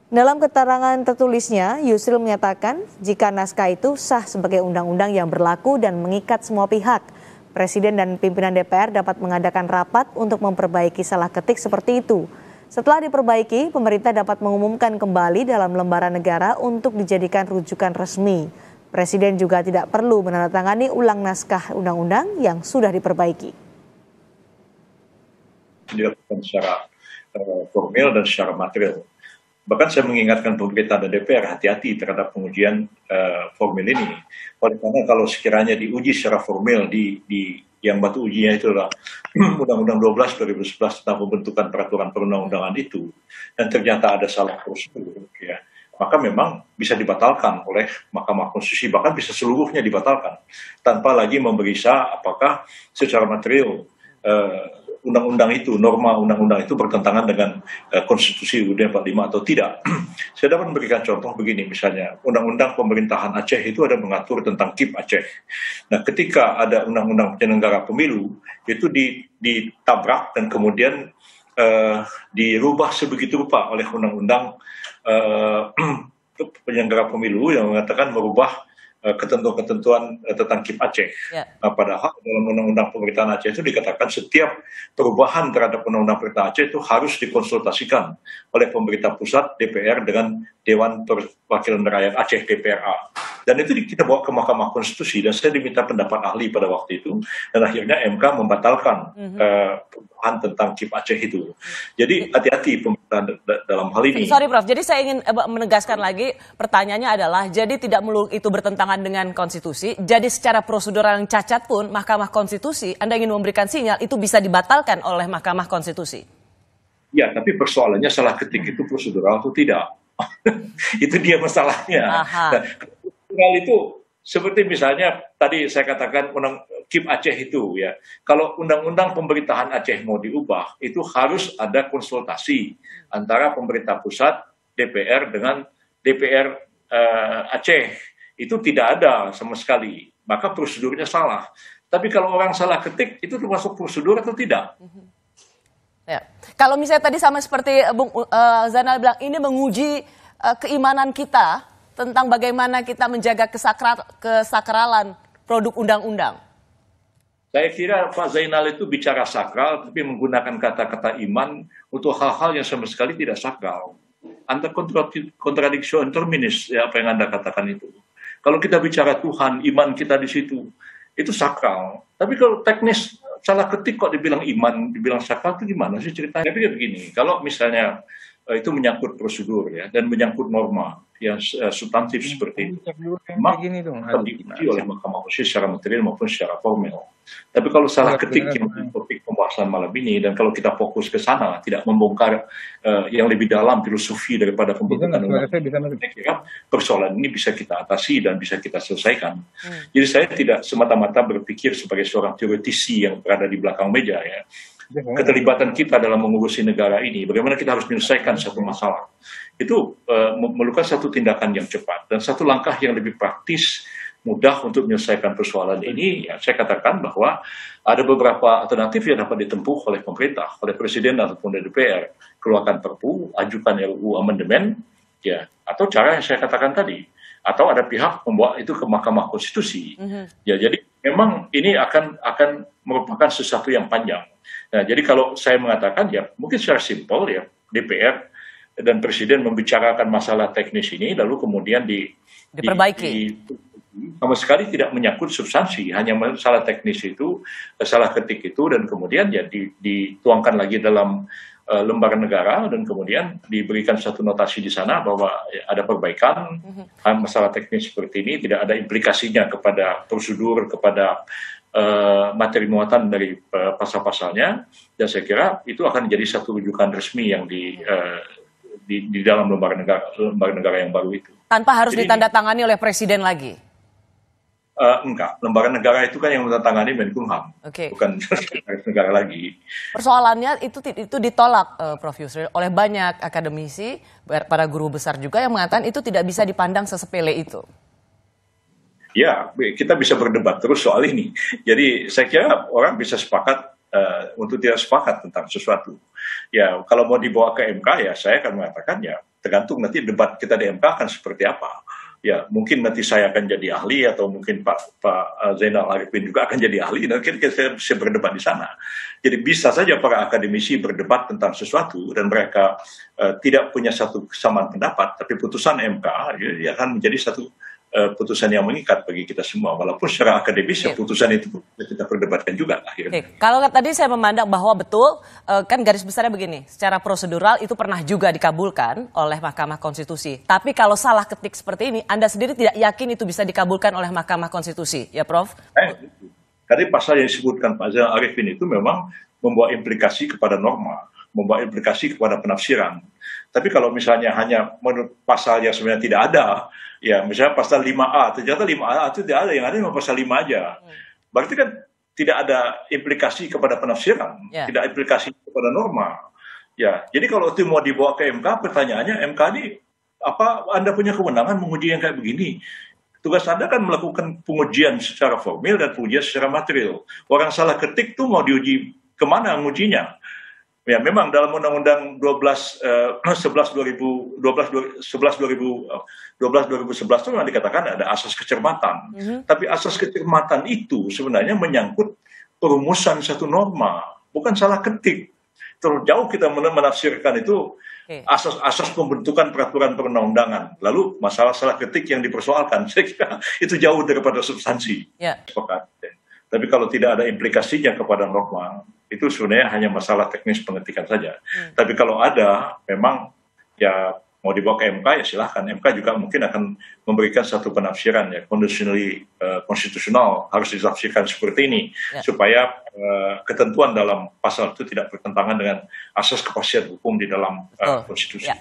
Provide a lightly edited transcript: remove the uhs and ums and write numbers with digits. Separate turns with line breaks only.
Dalam keterangan tertulisnya, Yusril menyatakan jika naskah itu sah sebagai undang-undang yang berlaku dan mengikat semua pihak, Presiden dan pimpinan DPR dapat mengadakan rapat untuk memperbaiki salah ketik seperti itu. Setelah diperbaiki, pemerintah dapat mengumumkan kembali dalam lembaran negara untuk dijadikan rujukan resmi. Presiden juga tidak perlu menandatangani ulang naskah undang-undang yang sudah diperbaiki.
Dilakukan secara formil dan secara material. Bahkan saya mengingatkan pemerintah dan DPR hati-hati terhadap pengujian formil ini. Oleh karena kalau sekiranya diuji secara formil di yang batu ujinya itu adalah Undang-Undang 12 2011 tentang pembentukan peraturan perundang-undangan itu, dan ternyata ada salah prosedur, ya, maka memang bisa dibatalkan oleh Mahkamah Konstitusi, bahkan bisa seluruhnya dibatalkan tanpa lagi memeriksa apakah secara material undang-undang itu, norma undang-undang itu bertentangan dengan konstitusi UUD 45 atau tidak. Saya dapat memberikan contoh begini, misalnya undang-undang pemerintahan Aceh itu ada mengatur tentang KIP Aceh. Nah, ketika ada undang-undang penyelenggara pemilu itu ditabrak dan kemudian dirubah sebegitu rupa oleh undang-undang penyelenggara pemilu yang mengatakan merubah ketentuan-ketentuan tentang KIP Aceh. Ya. Nah, padahal dalam Undang-Undang Pemerintahan Aceh itu dikatakan setiap perubahan terhadap Undang-Undang Pemerintahan Aceh itu harus dikonsultasikan oleh pemerintah pusat, DPR dengan Dewan Perwakilan Rakyat Aceh, DPRA. Dan itu kita bawa ke Mahkamah Konstitusi dan saya diminta pendapat ahli pada waktu itu, dan akhirnya MK membatalkan perubahan tentang KIP Aceh itu. Jadi hati-hati pemerintah dalam hal ini.
Sorry Prof, jadi saya ingin menegaskan lagi, pertanyaannya adalah, jadi tidak melulu itu bertentangan dengan konstitusi, jadi secara prosedural yang cacat pun Mahkamah Konstitusi, Anda ingin memberikan sinyal itu bisa dibatalkan oleh Mahkamah Konstitusi?
Ya, tapi persoalannya salah ketik itu prosedural atau tidak. Itu dia masalahnya. Nah, prosedural itu seperti misalnya tadi saya katakan KIP Aceh itu, ya, kalau undang-undang pemerintahan Aceh mau diubah itu harus ada konsultasi antara pemerintah pusat, DPR dengan DPR Aceh. Itu tidak ada sama sekali, maka prosedurnya salah. Tapi kalau orang salah ketik itu termasuk prosedur atau tidak?
Ya. Kalau misalnya tadi sama seperti Bung Zainal bilang, ini menguji keimanan kita tentang bagaimana kita menjaga kesakralan produk undang-undang.
Saya kira Pak Zainal itu bicara sakral, tapi menggunakan kata-kata iman untuk hal-hal yang sama sekali tidak sakral. Anda kontradiksi terminis, ya, apa yang Anda katakan itu. Kalau kita bicara Tuhan, iman kita di situ, itu sakral. Tapi kalau teknis salah ketik kok dibilang iman, dibilang sakral, itu gimana sih ceritanya? Tapi begini, kalau misalnya itu menyangkut prosedur, ya, dan menyangkut norma yang substantif seperti itu, memang akan diuji oleh Mahkamah Konstitusi secara material maupun secara formal. Tapi kalau salah ketik yang topik pembahasan malam ini, dan kalau kita fokus ke sana, tidak membongkar yang lebih dalam filosofi daripada pembentukan undang-undang, saya kira persoalan ini bisa kita atasi dan bisa kita selesaikan. Jadi saya tidak semata-mata berpikir sebagai seorang teoretisi yang berada di belakang meja, ya. Keterlibatan kita dalam mengurusi negara ini, bagaimana kita harus menyelesaikan satu masalah, itu memerlukan satu tindakan yang cepat dan satu langkah yang lebih praktis, mudah untuk menyelesaikan persoalan ini. Ya, saya katakan bahwa ada beberapa alternatif yang dapat ditempuh oleh pemerintah, oleh Presiden ataupun DPR, keluarkan Perpu, ajukan RUU amandemen, ya, atau cara yang saya katakan tadi, atau ada pihak membawa itu ke Mahkamah Konstitusi. Ya, jadi memang ini akan merupakan sesuatu yang panjang. Nah, jadi kalau saya mengatakan, ya mungkin secara simpel, ya, DPR dan Presiden membicarakan masalah teknis ini, lalu kemudian
diperbaiki.
Sama sekali tidak menyangkut substansi, hanya masalah teknis itu, salah ketik itu, dan kemudian ya dituangkan lagi dalam lembaga negara, dan kemudian diberikan satu notasi di sana bahwa ya, ada perbaikan, masalah teknis seperti ini tidak ada implikasinya kepada prosedur, kepada materi muatan dari pasal-pasalnya, dan saya kira itu akan menjadi satu rujukan resmi yang di dalam lembaga negara yang baru itu.
Tanpa harus ditandatangani oleh Presiden lagi?
Enggak, lembaga negara itu kan yang menandatangani Menkumham, bukan negara lagi.
Persoalannya itu ditolak, Prof. Yusril, oleh banyak akademisi, para guru besar juga yang mengatakan itu tidak bisa dipandang sesepele itu.
Ya, kita bisa berdebat terus soal ini. Jadi saya kira orang bisa sepakat untuk tidak sepakat tentang sesuatu. Ya, kalau mau dibawa ke MK, ya saya akan mengatakan, ya tergantung nanti debat kita di MK akan seperti apa. Ya, mungkin nanti saya akan jadi ahli atau mungkin Pak Zainal Arifin juga akan jadi ahli, dan kita bisa berdebat di sana. Jadi bisa saja para akademisi berdebat tentang sesuatu dan mereka tidak punya satu kesamaan pendapat, tapi putusan MK ya akan menjadi satu putusan yang mengikat bagi kita semua, walaupun secara akademis putusan itu kita perdebatkan juga akhirnya.
Kalau tadi saya memandang bahwa betul kan garis besarnya begini, secara prosedural itu pernah juga dikabulkan oleh Mahkamah Konstitusi. Tapi kalau salah ketik seperti ini, Anda sendiri tidak yakin itu bisa dikabulkan oleh Mahkamah Konstitusi, ya Prof?
Tadi pasal yang disebutkan Pak Zainal Arifin itu memang membawa implikasi kepada norma, membawa implikasi kepada penafsiran. Tapi kalau misalnya hanya menurut pasal yang sebenarnya tidak ada, ya misalnya pasal 5A, ternyata 5A itu tidak ada, yang ada cuma pasal 5 aja. Berarti kan tidak ada implikasi kepada penafsiran, tidak implikasi kepada norma. Ya, jadi kalau itu mau dibawa ke MK, pertanyaannya MK ini apa Anda punya kewenangan menguji yang kayak begini? Tugas Anda kan melakukan pengujian secara formil dan pengujian secara material. Orang salah ketik tuh mau diuji kemana ngujinya? Ya memang dalam Undang-Undang 11 2011 itu memang dikatakan ada asas kecermatan. Tapi asas kecermatan itu sebenarnya menyangkut perumusan satu norma, bukan salah ketik. Terlalu jauh kita menafsirkan itu asas-asas pembentukan peraturan perundang-undangan. Lalu masalah salah ketik yang dipersoalkan, saya kira itu jauh daripada substansi. Tapi kalau tidak ada implikasinya kepada norma, itu sebenarnya hanya masalah teknis pengetikan saja. Tapi kalau ada, memang ya mau dibawa ke MK ya silahkan. MK juga mungkin akan memberikan satu penafsiran ya, konstitusional harus ditafsirkan seperti ini, supaya ketentuan dalam pasal itu tidak bertentangan dengan asas kepastian hukum di dalam konstitusi.